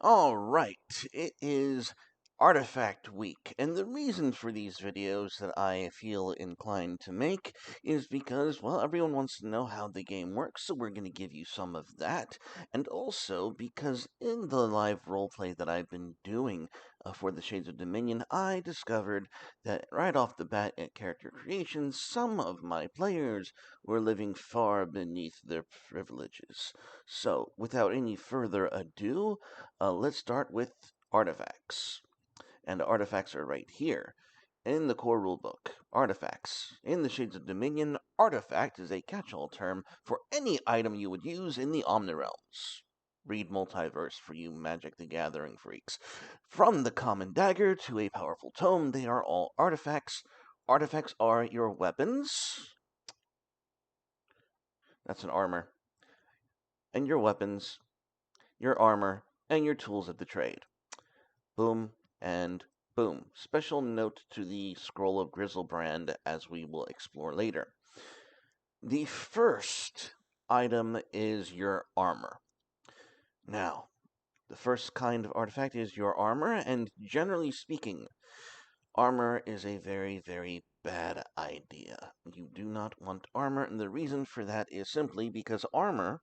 All right, it is Artifact Week, and the reason for these videos that I feel inclined to make is because, well, everyone wants to know how the game works, so we're going to give you some of that, and also because in the live roleplay that I've been doing for the Shades of Dominion, I discovered that right off the bat at character creation, some of my players were living far beneath their privileges. So, without any further ado, let's start with artifacts. And artifacts are right here in the core rulebook. Artifacts. In the Shades of Dominion, artifact is a catch-all term for any item you would use in the Omnirealms. Read Multiverse for you Magic the Gathering freaks. From the common dagger to a powerful tome, they are all artifacts. Artifacts are your weapons. That's an armor. And your weapons, your armor, and your tools of the trade. Boom and boom. Special note to the Scroll of Griselbrand, as we will explore later. The first item is your armor. Now, the first kind of artifact is your armor, and generally speaking, armor is a very, very bad idea. You do not want armor, and the reason for that is simply because armor,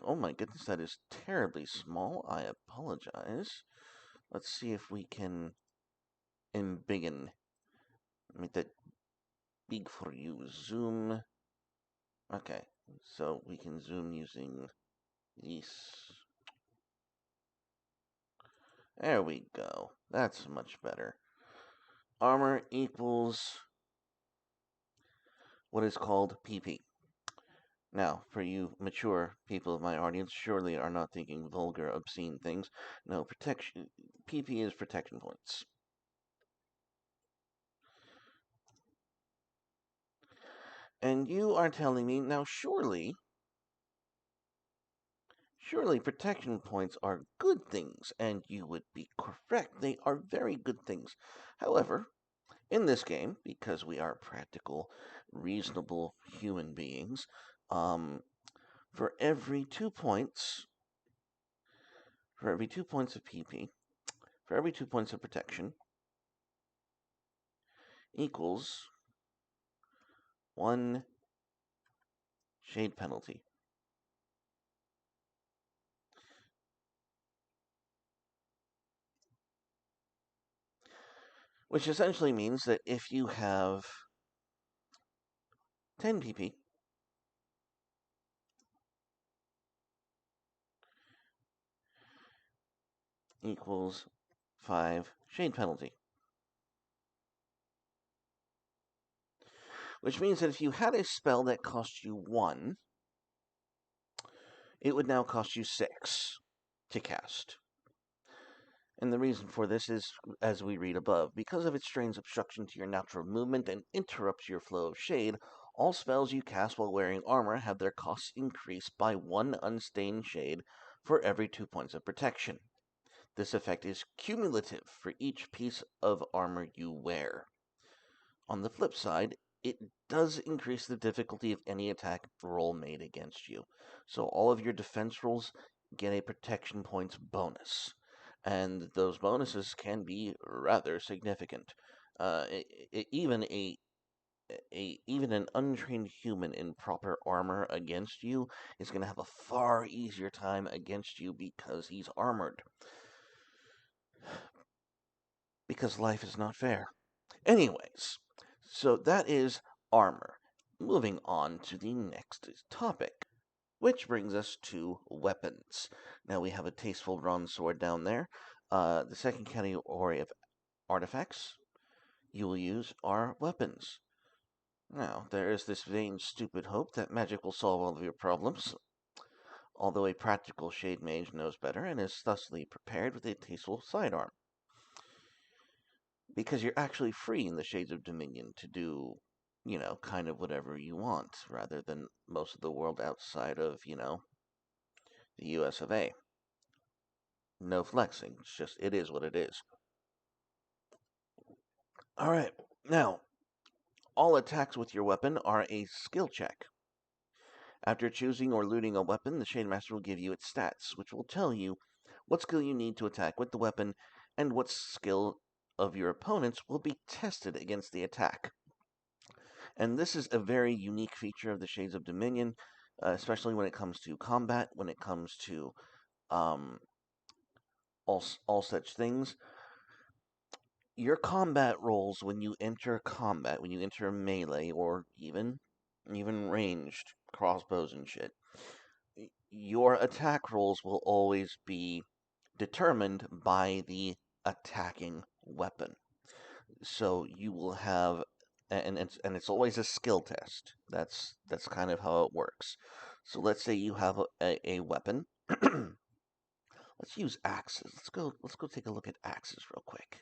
oh my goodness, that is terribly small. I apologize. Let's see if we can embiggen. Make that big for you. Zoom. Okay, so we can zoom using this. There we go. That's much better. Armor equals what is called PP. Now, for you mature people of my audience, surely are not thinking vulgar, obscene things. No, protection. PP is protection points. And you are telling me now, surely protection points are good things, and you would be correct. They are very good things. However, in this game, because we are practical, reasonable human beings, for every 2 points, of PP, for every 2 points of protection, equals 1 shade penalty. Which essentially means that if you have 10 PP, equals 5 shade penalty. Which means that if you had a spell that cost you 1, it would now cost you 6 to cast. And the reason for this is, as we read above, because of its strains obstruction to your natural movement and interrupts your flow of shade, all spells you cast while wearing armor have their costs increased by 1 unstained shade for every 2 points of protection. This effect is cumulative for each piece of armor you wear. On the flip side, it does increase the difficulty of any attack roll made against you. So all of your defense rolls get a protection points bonus. And those bonuses can be rather significant. Even even an untrained human in proper armor against you is going to have a far easier time against you because he's armored. Because life is not fair. Anyways, so that is armor. Moving on to the next topic, which brings us to weapons. Now we have a tasteful bronze sword down there. The second category of artifacts you will use are weapons. Now, there is this vain, stupid hope that magic will solve all of your problems, although a practical shade mage knows better and is thusly prepared with a tasteful sidearm. Because you're actually free in the Shades of Dominion to do, kind of whatever you want, rather than most of the world outside of, the US of A. No flexing. It's just, it is what it is. Alright, now, all attacks with your weapon are a skill check. After choosing or looting a weapon, the Shade Master will give you its stats, which will tell you what skill you need to attack with the weapon and what skill of your opponents will be tested against the attack. And this is a very unique feature of the Shades of Dominion, especially when it comes to combat, when it comes to um, all such things. Your combat rolls when you enter combat, when you enter melee or even ranged crossbows and shit, your attack rolls will always be determined by the attacking weapon. So you will have, and it's always a skill test. That's kind of how it works. So let's say you have a weapon. Let's use axes. Let's go take a look at axes real quick.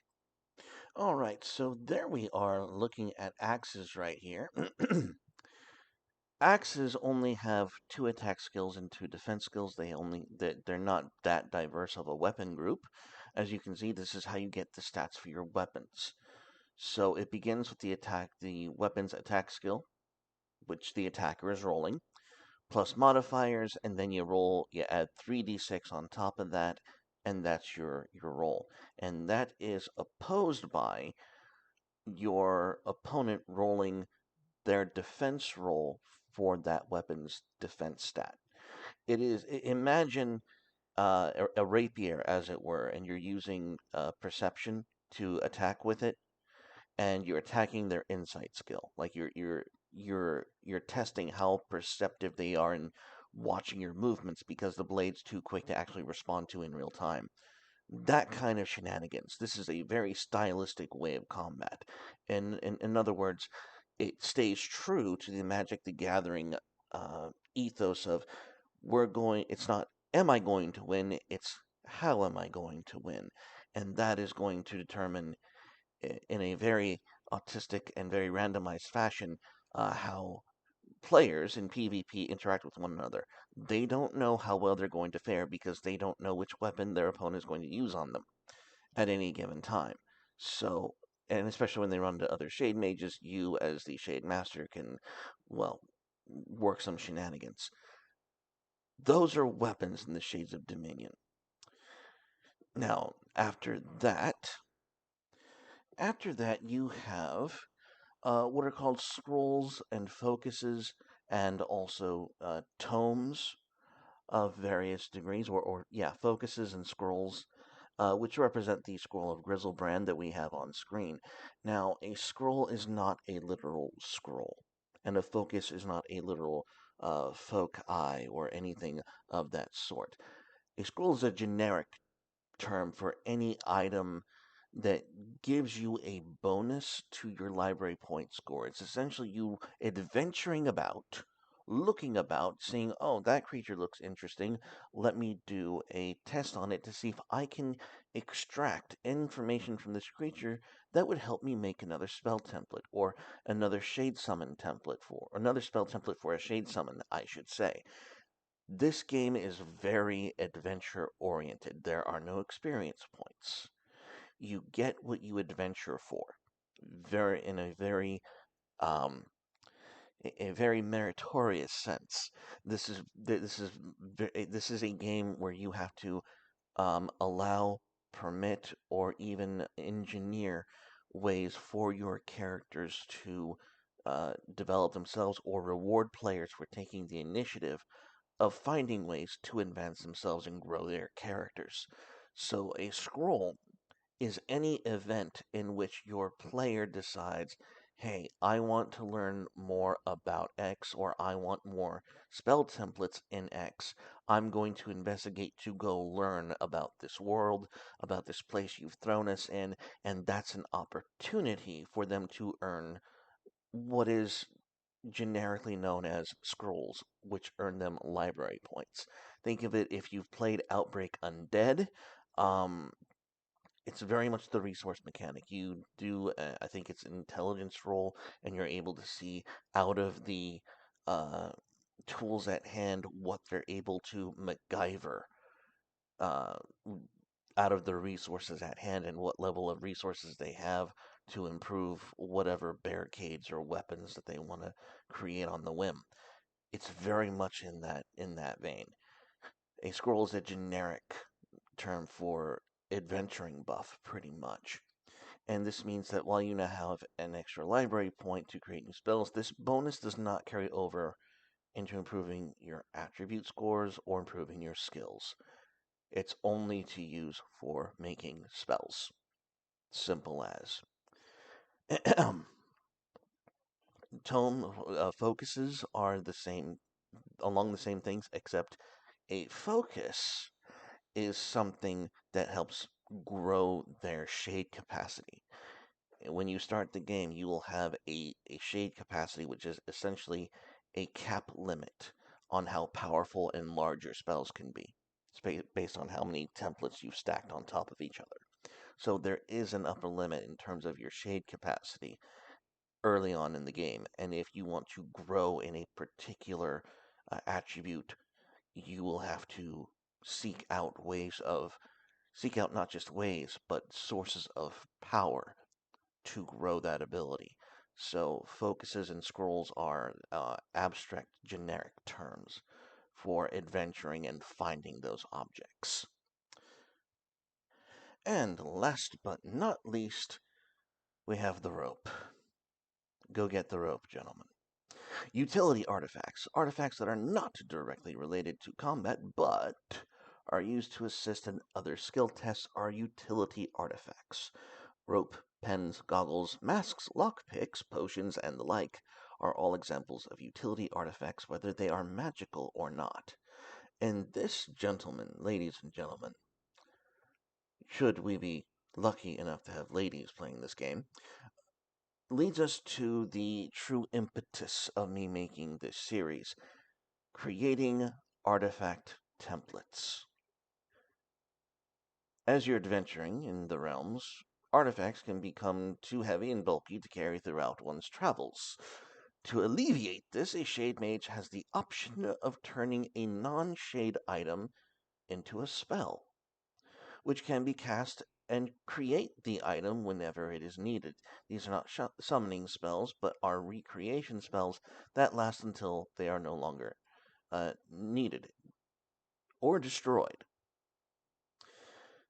All right, so there we are looking at axes right here. Axes only have 2 attack skills and 2 defense skills. They're not that diverse of a weapon group. As you can see, this is how you get the stats for your weapons. So it begins with the weapon's attack skill, which the attacker is rolling, plus modifiers, and then you add 3d6 on top of that, and that's your roll. And that is opposed by your opponent rolling their defense roll for that weapon's defense stat. Imagine a rapier, as it were, and you're using perception to attack with it, and you're attacking their insight skill. Like you're testing how perceptive they are in watching your movements because the blade's too quick to actually respond to in real time. That kind of shenanigans. This is a very stylistic way of combat. And in other words, it stays true to the Magic the Gathering ethos of it's not, am I going to win? It's, how am I going to win? And that is going to determine in a very autistic and very randomized fashion how players in PvP interact with one another. They don't know how well they're going to fare because they don't know which weapon their opponent is going to use on them at any given time. So, and especially when they run into other Shade Mages, you as the Shade Master can, well, work some shenanigans. Those are weapons in the Shades of Dominion. Now, after that, you have what are called scrolls and focuses, and also tomes of various degrees, or yeah, focuses and scrolls, which represent the scroll of Griselbrand that we have on screen. Now, a scroll is not a literal scroll, and a focus is not a literal foci or anything of that sort. A scroll is a generic term for any item that gives you a bonus to your library point score. It's essentially you adventuring about, looking about, seeing, oh, that creature looks interesting. Let me do a test on it to see if I can extract information from this creature that would help me make another spell template or another shade summon template for, or another spell template for a shade summon, I should say. This game is very adventure oriented. There are no experience points. You get what you adventure for. Very in um, a very meritorious sense. This is a game where you have to allow, permit, or even engineer ways for your characters to develop themselves or reward players for taking the initiative of finding ways to advance themselves and grow their characters. So a scroll is any event in which your player decides, hey, I want to learn more about X, or I want more spell templates in X. I'm going to investigate to go learn about this world, about this place you've thrown us in, and that's an opportunity for them to earn what is generically known as scrolls, which earn them library points. Think of it if you've played Outbreak Undead. Um, it's very much the resource mechanic. You do, I think it's an intelligence roll, and you're able to see out of the uh, tools at hand what they're able to MacGyver uh, out of the resources at hand and what level of resources they have to improve whatever barricades or weapons that they want to create on the whim. it's very much in that vein. A scroll is a generic term for adventuring buff, pretty much. And this means that while you now have an extra library point to create new spells, this bonus does not carry over into improving your attribute scores or improving your skills. It's only to use for making spells. Simple as. Tome focuses are the same, along the same things, except a focus is something that helps grow their shade capacity. When you start the game, you will have a shade capacity, which is essentially a cap limit on how powerful and large your spells can be. It's based on how many templates you've stacked on top of each other. So there is an upper limit in terms of your shade capacity early on in the game. And if you want to grow in a particular attribute, you will have to seek out seek out not just ways, but sources of power to grow that ability. So focuses and scrolls are abstract, generic terms for adventuring and finding those objects. And last but not least, we have the rope. Go get the rope, gentlemen. Utility artifacts. Artifacts that are not directly related to combat, but are used to assist in other skill tests are utility artifacts. Rope, pens, goggles, masks, lockpicks, potions, and the like are all examples of utility artifacts, whether they are magical or not. And this, gentlemen, ladies and gentlemen, should we be lucky enough to have ladies playing this game, leads us to the true impetus of me making this series, creating artifact templates. As you're adventuring in the realms, artifacts can become too heavy and bulky to carry throughout one's travels. To alleviate this, a Shade Mage has the option of turning a non-shade item into a spell, which can be cast and create the item whenever it is needed. These are not summoning spells, but are recreation spells that last until they are no longer needed or destroyed.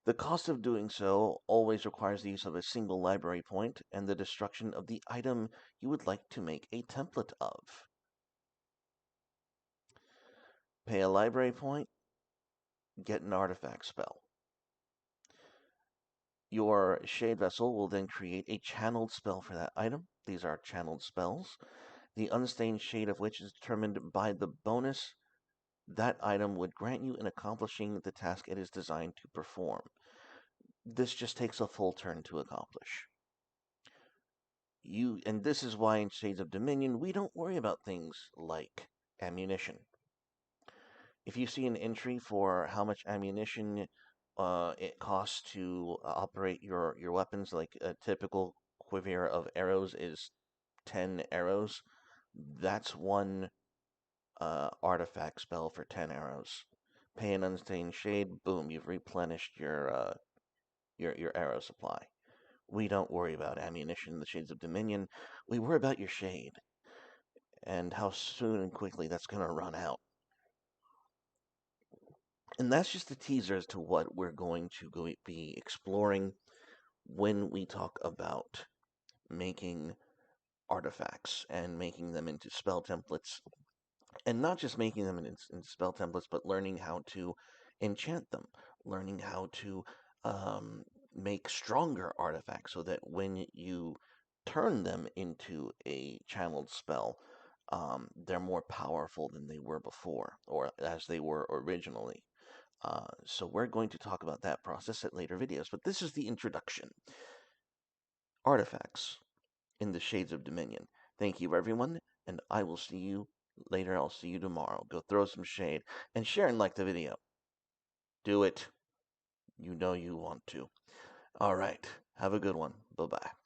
The cost of doing so always requires the use of a single library point and the destruction of the item you would like to make a template of. Pay a library point, get an artifact spell. Your Shade Vessel will then create a channeled spell for that item. These are channeled spells, the unstained shade of which is determined by the bonus that item would grant you in accomplishing the task it is designed to perform. This just takes a full turn to accomplish. And this is why in Shades of Dominion we don't worry about things like ammunition. If you see an entry for how much ammunition it costs to operate your weapons, like a typical quiver of arrows is 10 arrows, that's one artifact spell for 10 arrows. Pay an unstained shade, boom, you've replenished your arrow supply. We don't worry about ammunition in the Shades of Dominion. We worry about your shade and how soon and quickly that's going to run out. And that's just a teaser as to what we're going to be exploring when we talk about making artifacts and making them into spell templates. And not just making them into spell templates, but learning how to enchant them, learning how to make stronger artifacts so that when you turn them into a channeled spell, they're more powerful than they were before, or as they were originally. So we're going to talk about that process at later videos, but this is the introduction. Artifacts in the Shades of Dominion. Thank you, everyone, and I will see you later. I'll see you tomorrow. Go throw some shade and share and like the video. Do it. You know you want to. All right. Have a good one. Bye-bye.